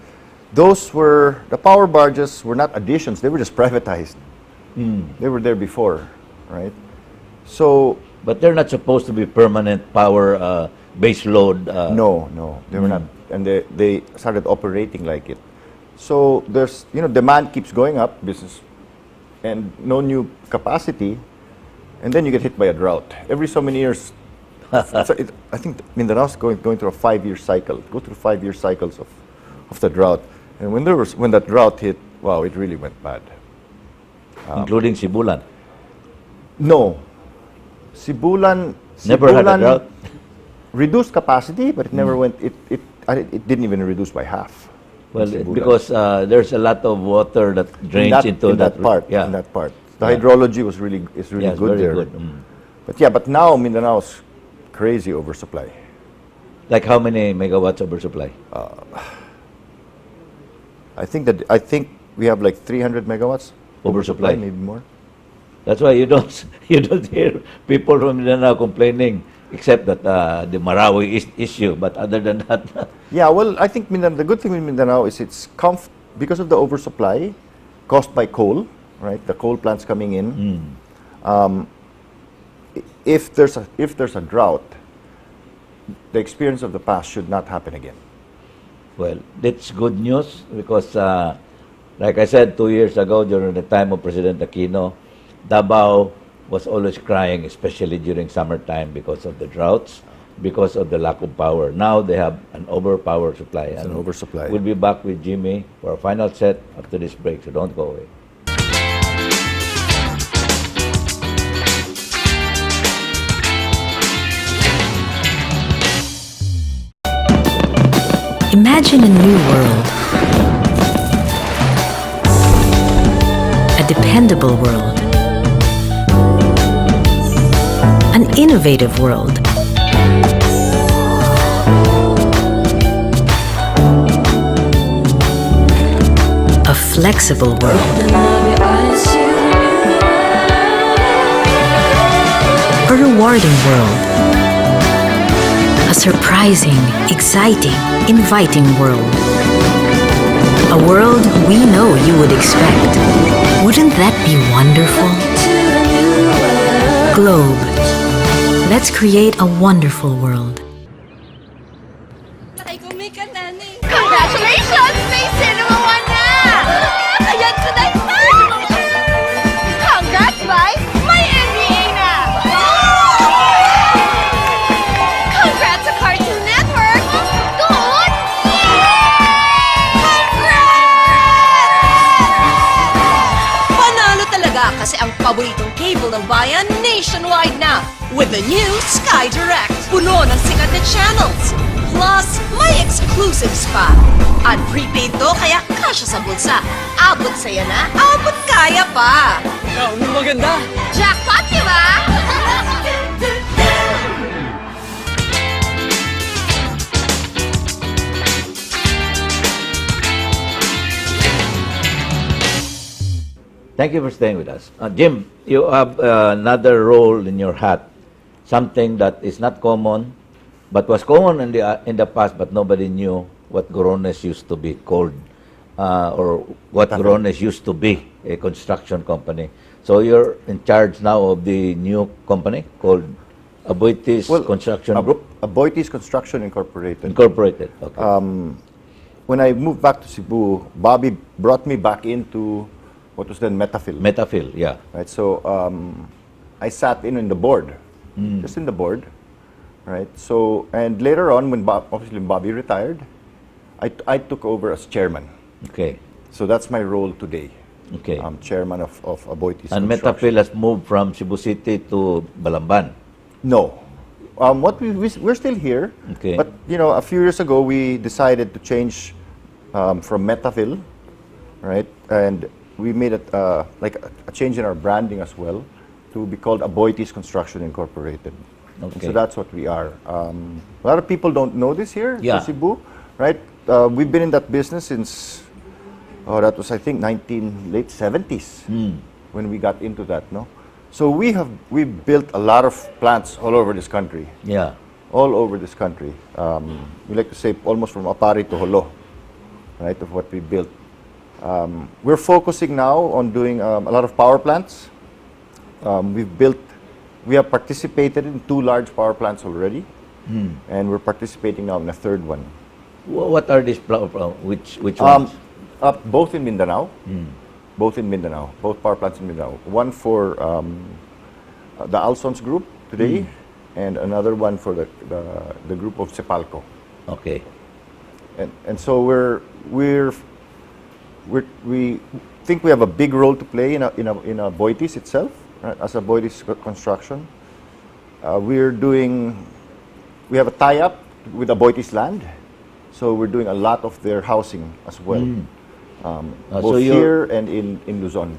those were, the power barges were not additions, they were just privatized. They were there before, right? So, But they're not supposed to be permanent power base load. no, they were not. And they started operating like it. So there's, demand keeps going up, business, and no new capacity, and then you get hit by a drought. Every so many years, I think Mindanao's going through a 5-year cycle. Go through 5-year cycles of the drought. And when that drought hit, wow, it really went bad. Including Sibulan. No. Sibulan Never had a drought. reduced capacity, but it never went, it didn't even reduce by half. Well, Sibulan. because there's a lot of water that drains into that part. Yeah. In that part. The hydrology is really Yes, good very there. good. But now Mindanao's crazy oversupply. Like how many megawatts oversupply? I think we have like 300 megawatts Oversupply. maybe more. That's why you don't hear people from Mindanao complaining, except that the Marawi issue. But other than that, Yeah, well, I think the good thing with Mindanao is it's because of the oversupply caused by coal, right? The coal plants coming in. If there's a drought, the experience of the past should not happen again. well, that's good news because, like I said 2 years ago during the time of President Aquino, Davao was always crying, especially during summertime because of the droughts, because of the lack of power. Now they have an overpower supply. It's an oversupply. We'll be back with Jimmy for a final set after this break, so don't go away. Imagine a new world. A dependable world. An innovative world. A flexible world. A rewarding world. A surprising, exciting, inviting world. A world we know you would expect. Wouldn't that be wonderful? Globe. Let's create a wonderful world. Congratulations! May Cinema 1 na! Ayan ko na yun! Congrats, Mai! May NBA na! Congrats sa Cartoon Network! Good! Panalo talaga kasi ang paboritong cable ng bayan nationwide na with the new Sky Direct. Puno ng sikat na channels. Plus, may exclusives pa. At prepaid to, kaya kasya sa bulsa. Abot saya na, abot kaya pa. Maganda! Jackpot, di ba? Thank you for staying with us. Jim, you have another role in your hat, something that is not common, but was common in the past, but nobody knew what Gorones used to be called, or what Gorones used to be, a construction company. So you're in charge now of the new company called Aboitiz Construction Group? Aboitiz Construction Incorporated. Incorporated, okay. When I moved back to Cebu, Bobby brought me back into what was then Metafil. Metafil, yeah. Right, so I sat in the board, just in the board, right? So, and later on, when obviously Bobby retired, I took over as chairman. Okay. So that's my role today. Okay. I'm chairman of Aboitiz. And Construction. Metafil has moved from Cebu City to Balamban. No. We're still here. Okay. But, a few years ago, we decided to change from Metafil, right? And we made it like a change in our branding as well to be called Aboitiz Construction Incorporated. And Okay. so that's what we are. A lot of people don't know this here Yeah. in Cebu, right? We've been in that business since, that was I think late 70s. when we got into that, no? So we built a lot of plants all over this country. Yeah. All over this country. We like to say almost from Apari to Holo, right, of what we built. We're focusing now on doing a lot of power plants. We have participated in 2 large power plants already, and we're participating now in a 3rd one. What are these which ones? Both in Mindanao. Both in Mindanao. Both power plants in Mindanao. One for the Alsons group today, and another one for the group of Cepalco. Okay. And so we think we have a big role to play in Aboitiz itself, right, as Aboitiz construction. We have a tie-up with Aboitiz Land, so we're doing a lot of their housing as well, both so here and in Luzon.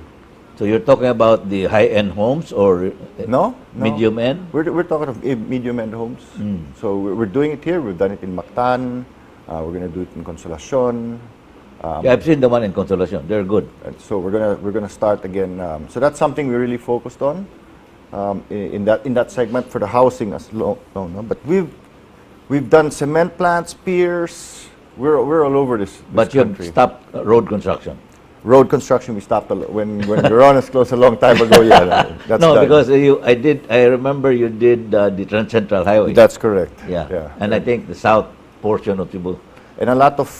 So you're talking about the high-end homes or No. medium-end? We're talking of medium-end homes. So we're doing it here. We've done it in Mactan. We're going to do it in Consolacion. Yeah, I've seen the one in Consolacion. They're good. And so we're gonna start again. So that's something we really focused on in that segment for the housing as no. But we've done cement plants, piers. We're all over this But you've country. stopped road construction. Road construction we stopped when Gorones closed a long time ago. Yeah, that's No, done. because I remember you did the Trans Central Highway. That's correct. Yeah. And I think the south portion of Cebu. And a lot of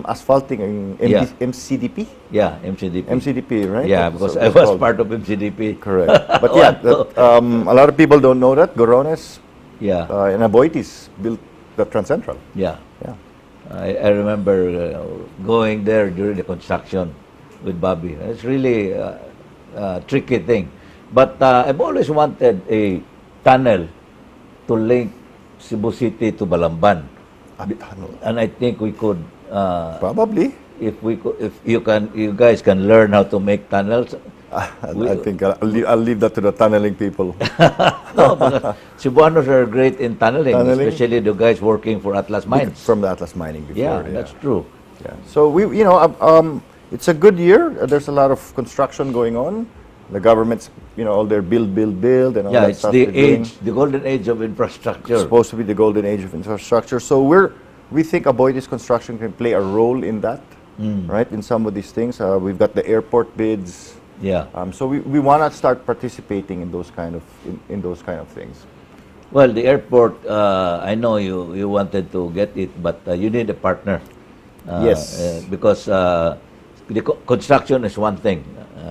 asphalting in Yeah. MCDP. Yeah, MCDP. MCDP, right? Yeah, That's because what I it's was called. part of MCDP. Correct. But yeah, a lot of people don't know that Gorones Yeah, and Aboitiz built the Trans Central. yeah. Yeah. I remember going there during the construction with Bobby. It's really a tricky thing. But I've always wanted a tunnel to link Cebu City to Balamban. And I think we could, Probably. if you guys can learn how to make tunnels. I think I'll leave that to the tunneling people. No, because Cebuanos are great in tunneling, Tunneling? especially the guys working for Atlas Mines. From the Atlas Mining before. Yeah, that's true. Yeah. So it's a good year. There's a lot of construction going on. The government's, all their build, and all Yeah, that it's stuff the they're doing. the golden age of infrastructure. It's supposed to be the golden age of infrastructure. So we think Aboitiz construction can play a role in that, right? In some of these things, we've got the airport bids. Yeah. So we want to start participating in those kind of things. Well, the airport, I know you wanted to get it, but you need a partner. Yes. Because the construction is one thing.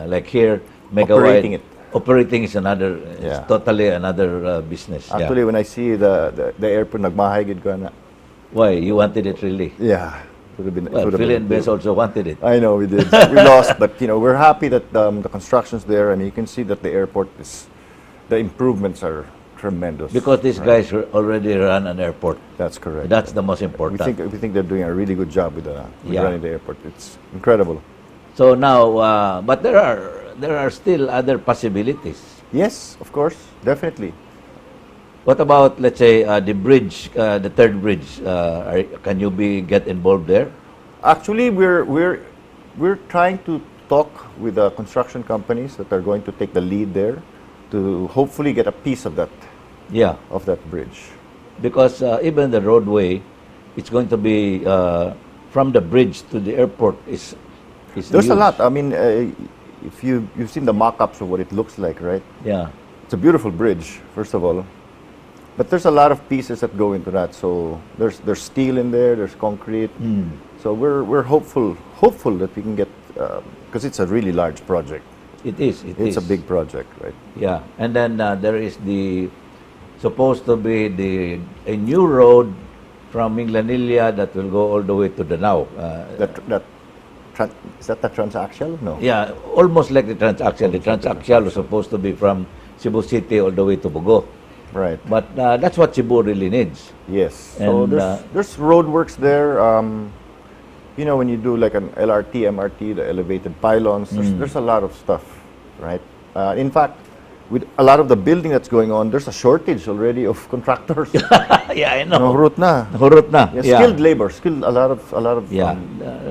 Like here, Operating it. Operating is another. Yeah. It's totally another business. Actually, when I see the airport, nagmahagid ko na. Why you wanted it really? Yeah. Would have been. Well, would have Phil been and Bess also wanted it. I know we did. We lost, but we're happy that the construction's there, and you can see that the airport the improvements are tremendous. Because these guys already run an airport. That's correct. That's the most important. We think they're doing a really good job with Yeah. running the airport. It's incredible. So now, but there are still other possibilities. Yes, of course, definitely. What about, let's say, the bridge, the third bridge? Can you get involved there? Actually, we're trying to talk with the construction companies that are going to take the lead there to hopefully get a piece of that Yeah, bridge. because even the roadway, it's going to be from the bridge to the airport is There's a huge. lot. I mean, if you've seen the mock-ups of what it looks like, right? Yeah, It's a beautiful bridge, first of all. But there's a lot of pieces that go into that. So there's steel in there, there's concrete. So we're hopeful that we can get, because it's a really large project. it is. It's a big project, right? Yeah, and then there is supposed to be a new road from Minglanilla that will go all the way to Danao. Is that the transaxial? No. Yeah, almost like the transaxial. The transaxial was supposed to be from Cebu City all the way to Bogo. Right. But that's what Cebu really needs. Yes. So And, there's roadworks there. When you do like an LRT, MRT, the elevated pylons, there's a lot of stuff, right? In fact, with a lot of the building that's going on, there's a shortage already of contractors. Yeah, I know. Hurot na. Hurot na. Yeah, skilled labor, a lot of. Yeah,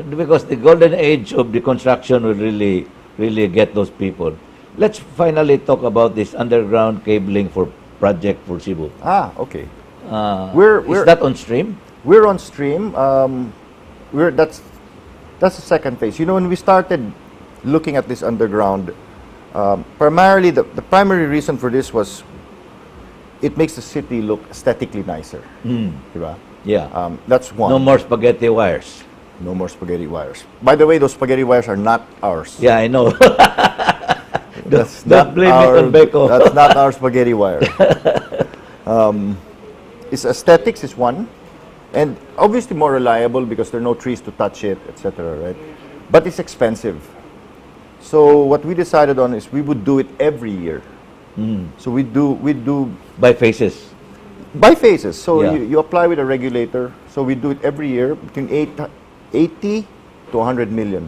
because the golden age of the construction will really get those people. let's finally talk about this underground cabling for project for Cebu. Okay. Is that on stream? We're on stream. That's the second phase. You know, when we started looking at this underground, primarily the primary reason for this was it makes the city look aesthetically nicer. Diba? Yeah. That's one. No more spaghetti wires. No more spaghetti wires. By the way, those spaghetti wires are not ours. Yeah, I know. That's Don't not blame our, it on Beko. That's not our spaghetti wire. It's aesthetics is one, and obviously more reliable because there are no trees to touch it, etc. Right? But it's expensive. So what we decided on is we would do it every year. So we do By phases. by phases. So Yeah. you apply with a regulator. So we do it every year between 80 to 100 million.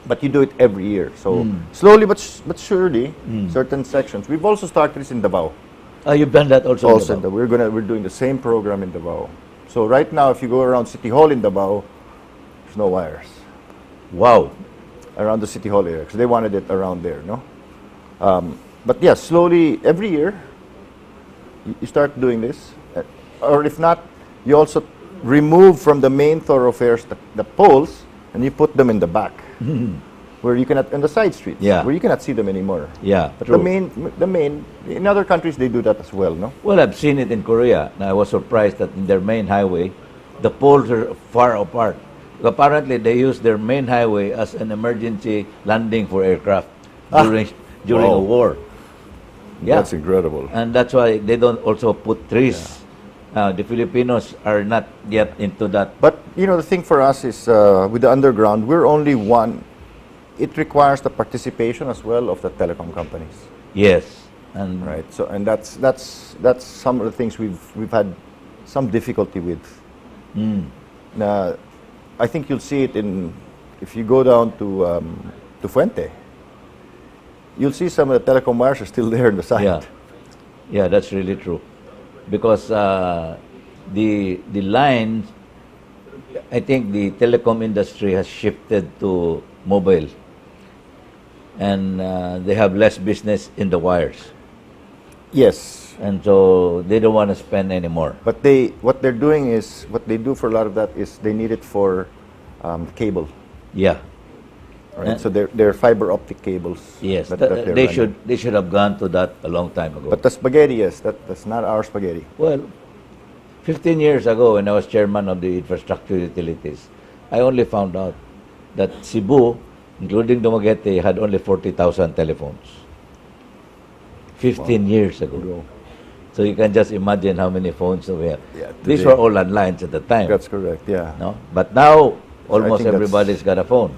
But you do it every year. So slowly but surely, certain sections. We've also started this in Davao. You've done that also. Also, in Davao. we're doing the same program in Davao. So right now, if you go around City Hall in Davao, there's no wires Wow. around the City Hall area because they wanted it around there, no. But yeah, slowly every year you start doing this, or if not, you also remove from the main thoroughfares the poles and you put them in the back, where you cannot in the side streets, Yeah. where you cannot see them anymore. Yeah, But true. the main in other countries they do that as well, no. Well, I've seen it in Korea. Now, I was surprised that in their main highway, the poles are far apart. Apparently, they use their main highway as an emergency landing for aircraft during a Wow. war. Yeah. That's incredible. And that's why they don't also put trees. The Filipinos are not yet into that. But you know, the thing for us is with the underground, we're only one. It requires the participation as well of the telecom companies, Yes. And right? So, and that's some of the things we've had some difficulty with. I think you'll see it if you go down to Fuente. You'll see some of the telecom wires are still there in the side. Yeah, yeah, that's really true, because the lines, I think the telecom industry has shifted to mobile, and they have less business in the wires, Yes, and so they don't want to spend anymore. but what they do for a lot of that is they need it for cable. Yeah, Right, so they're fiber optic cables. yes, that they're they running. should have gone to that a long time ago. But the spaghetti, yes, that's not our spaghetti. Well, 15 years ago, when I was chairman of the infrastructure utilities, I only found out that Cebu, including Dumaguete, had only 40,000 telephones. 15 years ago. So you can just imagine how many phones we have. Yeah, These today- were all landlines at the time. That's correct. Yeah. No? But now, almost think that's- everybody's got a phone.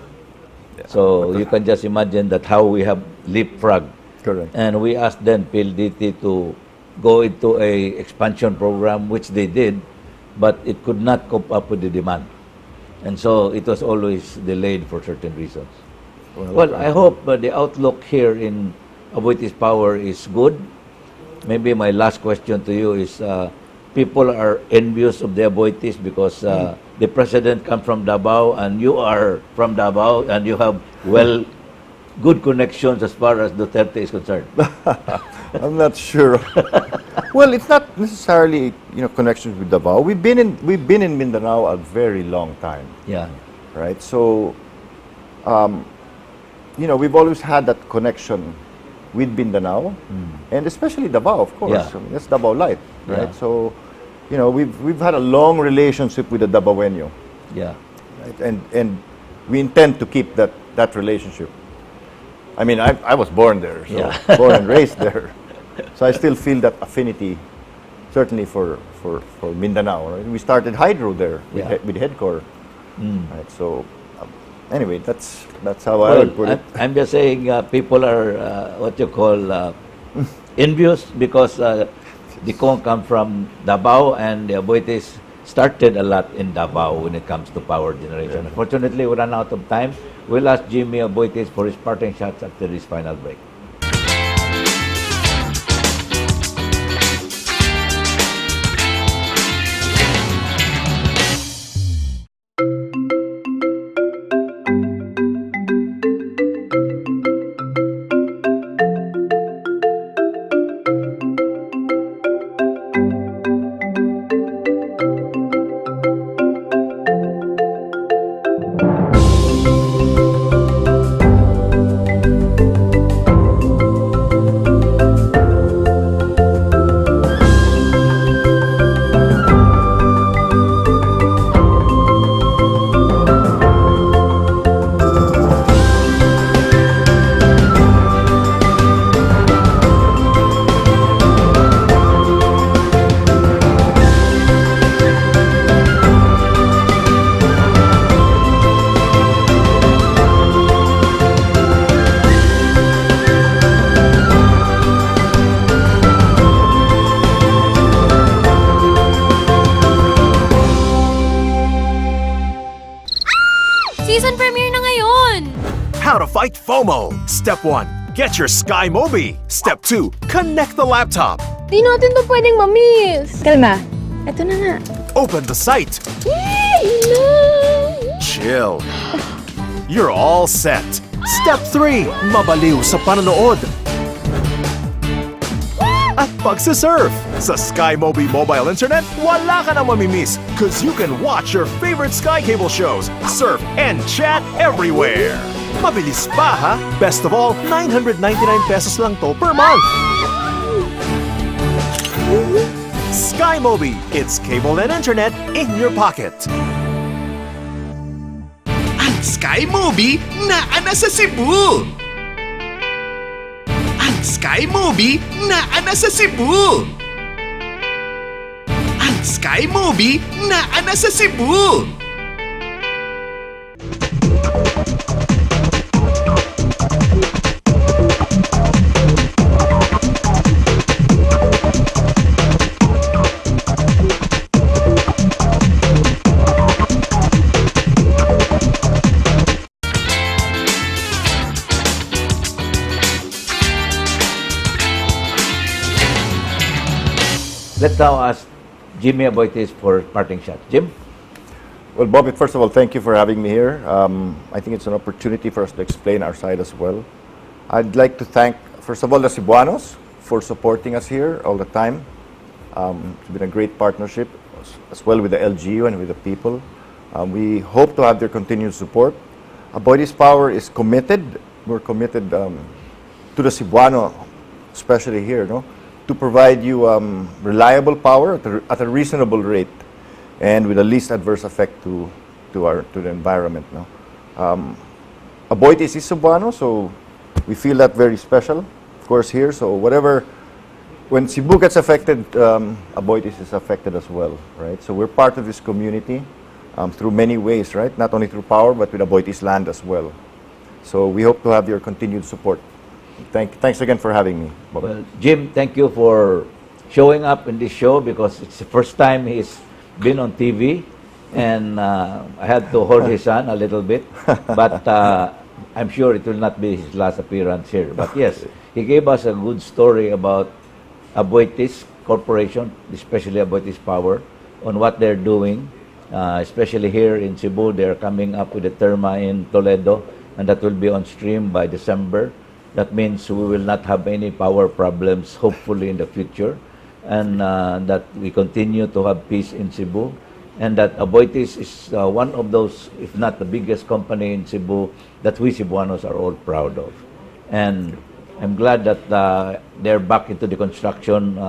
So you can just imagine that how we have leapfrogged. Correct. And we asked then PLDT to go into a expansion program, which they did, but it could not cope up with the demand. And so it was always delayed for certain reasons. Well, I hope the outlook here in Aboitiz Power is good. Maybe my last question to you is, people are envious of the Aboitiz because the president comes from Davao and you are from Davao and you have, good connections as far as Duterte is concerned. I'm not sure. Well, it's not necessarily connections with Davao. We've been in Mindanao a very long time, Yeah. right? So, we've always had that connection with Mindanao, and especially Davao, of course. Yeah. I mean, that's Davao Light, right? Yeah. So, we've had a long relationship with the Davaoenyo, Yeah. right? And we intend to keep that relationship. I mean, I was born there, so Yeah. born and raised there. So I still feel that affinity, certainly for Mindanao. Right? We started hydro there Yeah. with Headcore. Right? So anyway, that's how I Well, would put it. I'm just saying people are what you call envious because the Kong come from Davao and the Aboitiz started a lot in Davao when it comes to power generation. Unfortunately, we ran out of time. We'll ask Jimmy Aboitiz for his parting shots after this final break. how to fight FOMO. Step 1, get your Sky Mobi. Step 2, connect the laptop. Di natin to pwedeng ma-miss. Kalma. Eto na nga. Open the site. Yay! No! Chill. You're all set. Step 3, mabaliw sa panonood. At pagsisurf. Sa Sky Mobi mobile internet, wala ka na mamimiss because you can watch your favorite Sky Cable shows, surf, and chat everywhere. Mabilis pa ha? Best of all, 999 pesos lang to per month. Sky Mobi, it's cable and internet in your pocket. Ang Sky Mobi naa sa Cebu. Ang Sky Mobi naa sa Cebu. Ang Sky Mobi naa sa Cebu. Let's now ask Jimmy Aboitiz for parting shot. Jim? Well, Bobby, first of all, thank you for having me here. I think it's an opportunity for us to explain our side as well. I'd like to thank, first of all, the Cebuanos for supporting us here all the time. It's been a great partnership as well with the LGU and with the people. We hope to have their continued support. Aboitiz Power is committed. We're committed to the Cebuano, especially here, no? To provide you reliable power at a reasonable rate and with the least adverse effect to the environment. No? Aboitiz is Cebuano, so we feel that very special, of course, here. So when Cebu gets affected, Aboitiz is affected as well, right? So we're part of this community through many ways, right? Not only through power, but with Aboitiz land as well. So we hope to have your continued support. Thanks again for having me, Bob. Well, Jim, thank you for showing up in this show because it's the first time he's been on TV, and I had to hold his hand a little bit, but I'm sure it will not be his last appearance here. But yes, he gave us a good story about Aboitiz Corporation, especially Aboitiz Power, on what they're doing, especially here in Cebu. They're coming up with a therma in Toledo, and that will be on stream by December. That means we will not have any power problems, hopefully, in the future, and that we continue to have peace in Cebu, and that Aboitiz is one of those, if not the biggest company in Cebu, that we Cebuanos are all proud of. And I'm glad that they're back into the construction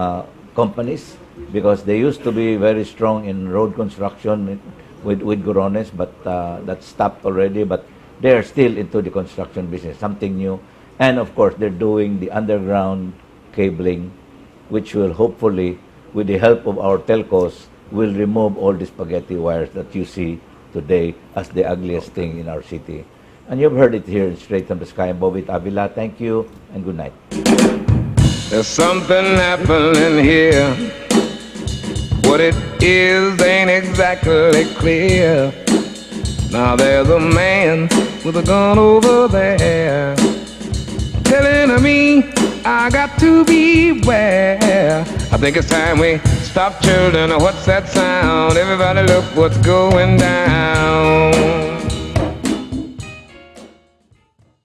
companies, because they used to be very strong in road construction with Gorones, but that stopped already. But they're still into the construction business, something new. And of course, they're doing the underground cabling, which will hopefully, with the help of our telcos, will remove all the spaghetti wires that you see today as the ugliest thing in our city. And you've heard it here straight from the sky. I'm Bobit Avila. Thank you and good night. There's something happening here. What it is ain't exactly clear. Now there's a man with a gun over there, telling me I got to beware. I think it's time we stop, children. What's that sound? Everybody look what's going down.